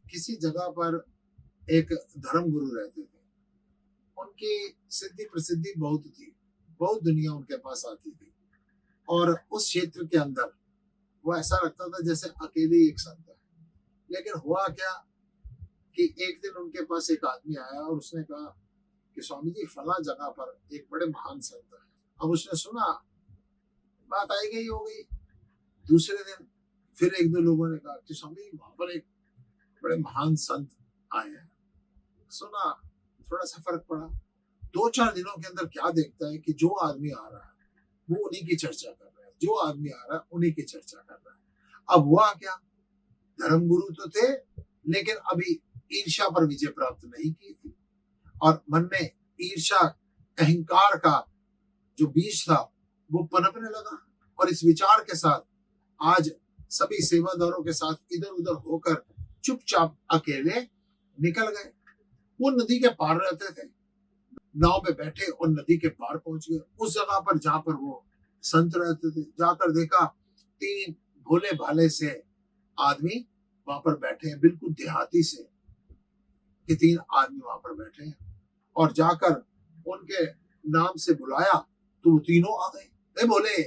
किसी जगह पर एक धर्म गुरु रहते थे। उनकी सिद्धि प्रसिद्धि बहुत थी, बहुत दुनिया उनके पास आती थी और उस क्षेत्र के अंदर वो ऐसा लगता था जैसे अकेले ही एक संत है। लेकिन हुआ क्या कि एक दिन उनके पास एक आदमी आया और उसने कहा कि स्वामी जी फला जगह पर एक बड़े महान संत है। अब उसने सुना, बात आई गई हो गई। दूसरे दिन फिर एक दो लोगों ने कहा कि स्वामी वहां पर एक बड़े महान संत आए हैं। सुना, थोड़ा सा फर्क पड़ा। 2-4 दिनों के अंदर क्या देखता है कि जो आदमी आ रहा है वो उन्हीं की चर्चा कर रहा है, जो आदमी आ रहा है उन्हीं की चर्चा कर रहा है। अब हुआ क्या, धर्म गुरु तो थे लेकिन अभी ईर्ष्या पर विजय प्राप्त नहीं की थी और मन में ईर्ष्या अहंकार का जो बीज था वो पनपने लगा और इस विचार के साथ आज सभी सेवादारों के साथ इधर उधर होकर चुपचाप अकेले निकल गए। वो नदी के पार रहते थे, नाव में बैठे और नदी के पार पहुंच गए उस जगह पर जहां पर वो संत रहते थे। जाकर देखा 3 भोले भाले से आदमी वहां पर बैठे हैं, बिल्कुल देहाती से कि 3 आदमी वहां पर बैठे हैं और जाकर उनके नाम से बुलाया तो वो तीनों आ गए। नहीं बोले,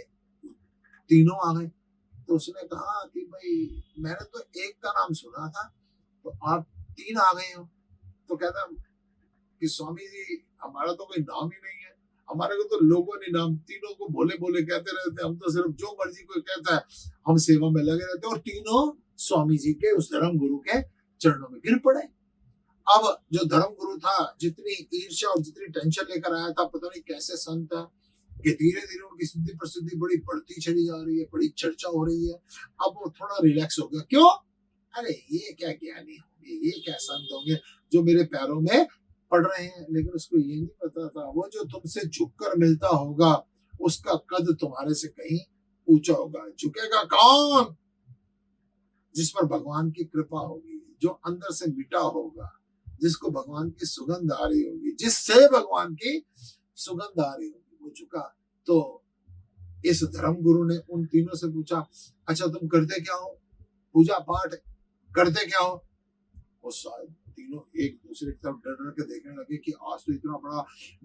तीनों आ गए। तो उसने कहा कि भाई मैंने तो एक का नाम सुना था तो आप 3 आ गए हो। तो कहता कि स्वामी जी हमारा तो कोई नाम ही नहीं है, हमारे को तो लोगों ने नाम तीनों को भोले भोले कहते रहते, हम तो सिर्फ जो मर्जी कोई कहता है हम सेवा में लगे रहते। और तीनों स्वामी जी के उस धर्म गुरु के चरणों में गिर पड़े। अब जो धर्म गुरु था जितनी ईर्ष्या और जितनी टेंशन लेकर आया था, पता नहीं कैसे संत है कि धीरे धीरे उनकी सिद्धि प्रसिद्धि बड़ी बढ़ती चली जा रही है, बड़ी चर्चा हो रही है। अब वो थोड़ा रिलैक्स हो गया। क्यों? अरे ये क्या ज्ञानी होंगे, ये क्या संत होंगे जो मेरे पैरों में पढ़ रहे हैं। लेकिन उसको ये नहीं पता था वो जो तुमसे झुककर मिलता होगा उसका कद तुम्हारे से कहीं ऊंचा होगा। झुकेगा कौन? जिस पर भगवान की कृपा होगी, जो अंदर से मिटा होगा, जिसको भगवान की सुगंध आ रही होगी, जिससे भगवान की सुगंध आ रही होगी, वो झुका। तो इस धर्म गुरु ने उन तीनों से पूछा, अच्छा तुम करते क्या हो, पूजा पाठ करते क्या हो? वो तीनों एक दूसरे की तरफ डर डर के देखने लगे कि आज तो इतना बड़ा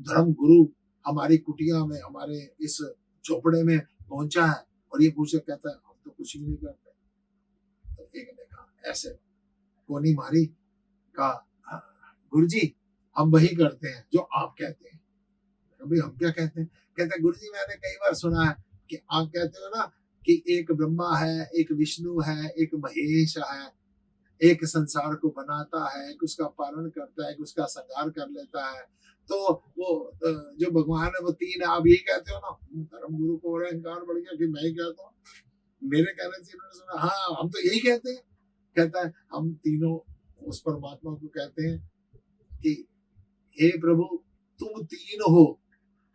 धर्म गुरु हमारी कुटिया में, हमारे इस झोपड़े में पहुंचा है और ये पूछे कहता है हम तो कुछ भी नहीं करते। तो एक ने कहा ऐसे कोनी मारी, कहा गुरुजी हम वही करते हैं जो आप कहते हैं। भाई हम क्या कहते हैं? कहते गुरुजी मैंने कई बार सुना है कि आप कहते हो ना कि एक ब्रह्मा है, एक विष्णु है, एक महेश है, एक संसार को बनाता है, एक उसका पालन करता है, एक उसका संहार कर लेता है। तो वो जो भगवान है वो 3 है, आप यही कहते हो ना। धर्म गुरु को बड़ा अहंकार बढ़ गया कि मैं ही कहता हूँ, मेरे कहने से इन्होंने सुना। हाँ हम तो यही कहते हैं। कहता है हम तीनों उस परमात्मा को कहते हैं कि हे प्रभु तुम 3 हो,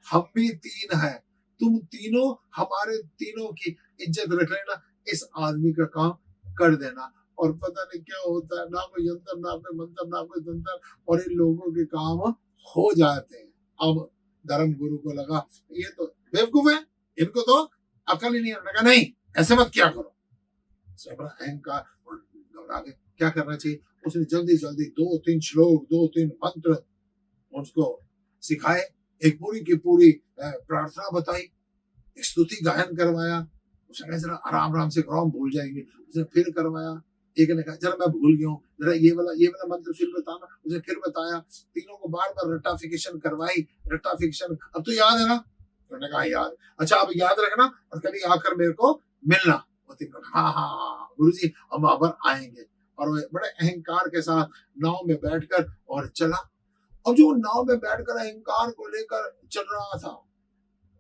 हम भी 3 हैं, तुम तीनों हमारे तीनों की इज्जत रख लेना, इस आदमी का काम कर देना। और पता नहीं क्या होता है, ना कोई यंत्र, ना कोई मंत्र, ना कोई तंत्र, और इन लोगों के काम हो जाते हैं। अब धर्म गुरु को लगा ये तो बेवकूफ है, इनको तो अकल ही नहीं है। नहीं ऐसे मत क्या करो, बड़ा अहंकार और घबरा गए। क्या करना चाहिए? उसने जल्दी जल्दी 2-3 श्लोक, 2-3 मंत्र उसको सिखाए, एक पूरी की पूरी प्रार्थना बताई, स्तुति गायन करवाया। उसने जरा आराम आराम से करो, भूल जाएंगे। उसने फिर करवाया। एक ने कहा जरा मैं भूल गया हूँ, जरा ये वाला मंत्र फिर बताना। उसने फिर बताया। तीनों को बार बार रटाफिकेशन करवाई। रटाफिकेशन अब तो याद है ना? उन्होंने कहा याद। अच्छा अब याद रखना और कभी आकर मेरे को मिलना। हाँ हाँ गुरुजी हम वहां पर आएंगे। और वो बड़े अहंकार के साथ नाव में बैठकर और चला। अब जो नाव में बैठकर अहंकार को लेकर चल रहा था,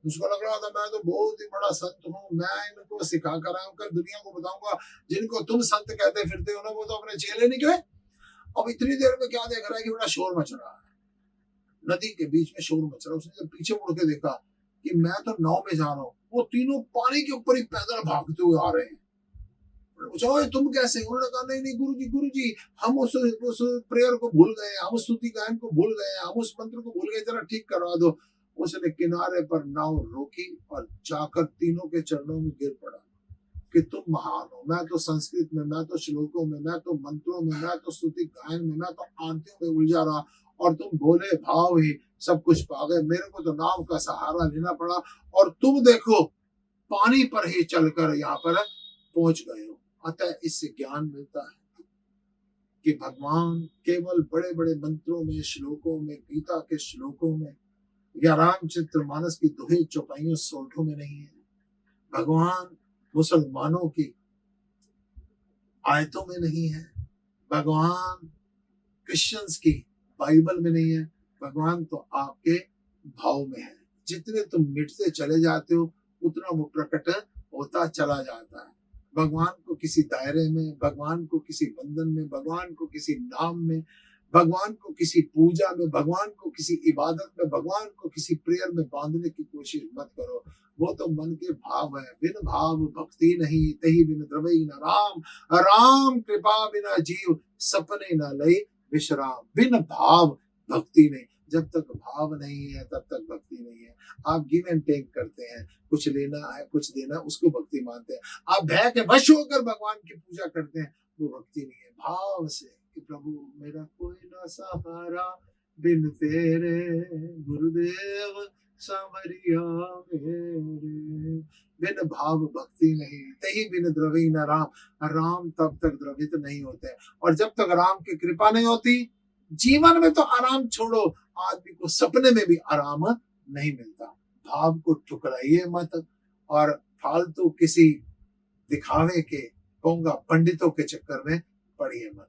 उसको लग रहा था मैं तो बहुत ही बड़ा संत हूँ, मैं इनको सिखा कर आया हूँ, कल दुनिया को बताऊंगा। जिनको तुम संत कहते फिरते हो ना वो तो अपने चेले निकले। अब इतनी देर में क्या देख रहा है कि बड़ा शोर मच रहा है, नदी के बीच में शोर मच रहा है। उसने जब पीछे मुड़ के देखा कि मैं तो नाव में जा रहा हूँ, वो तीनों पानी के ऊपर ही पैदल भागते हुए आ रहे हैं। पूछा तुम कैसे? उन्होंने कहा नहीं गुरु जी हम उस प्रेयर को भूल गए, हम उस स्तुति गायन को भूल गए, हम उस मंत्र को भूल गए, जरा ठीक करवा दो। उसने किनारे पर नाव रोकी और जाकर तीनों के चरणों में गिर पड़ा। कि तुम महान हो। मैं तो संस्कृत में, मैं तो श्लोकों में, मैं तो मंत्रों में, मैं तो स्तुति गायन में, मैं तो आरतियों में उलझा रहा, और तुम भोले भाव ही सब कुछ पा गए। मेरे को तो नाव का सहारा लेना पड़ा, और तुम देखो पानी पर ही चलकर यहाँ पर पहुंच गए हो। अतः इससे ज्ञान मिलता है कि भगवान केवल बड़े बड़े मंत्रों में, श्लोकों में, गीता के श्लोकों में, या रामचरित्र मानस की दुहे चौपाइयों सोठों में नहीं है। भगवान मुसलमानों की आयतों में नहीं है, भगवान क्रिश्चियंस की बाइबल में नहीं है। भगवान तो आपके भाव में है। जितने तुम मिटते चले जाते हो उतना वो प्रकट होता चला जाता है। भगवान को किसी दायरे में, भगवान को किसी बंधन में, भगवान को किसी नाम में, भगवान को किसी पूजा में, भगवान को किसी इबादत में, भगवान को किसी प्रेयर में बांधने की कोशिश मत करो। वो तो मन के भाव है। बिन भाव भक्ति नहीं, तही बिन द्रवई न राम। राम कृपा बिना जीव सपने न लई विश्राम। बिन भाव भक्ति नहीं। जब तक भाव नहीं है तब तक भक्ति नहीं है। आप गिव एंड टेक करते हैं, कुछ लेना है कुछ देना है, उसको भक्ति मानते हैं। आप भय के वश होकर भगवान की पूजा करते हैं, वो भक्ति नहीं है। भाव से कि प्रभु मेरा कोई ना सहारा, बिन तेरे गुरुदेव सांवरिया मेरे। बिन भाव भक्ति नहीं, तही बिन द्रवी न राम। राम तब तक द्रवित नहीं होते, और जब तक राम की कृपा नहीं होती, जीवन में तो आराम छोड़ो, आदमी को सपने में भी आराम नहीं मिलता। भाव को ठुकराइए मत, और फालतू किसी दिखावे के, कहूंगा पंडितों के चक्कर में पड़िए मत।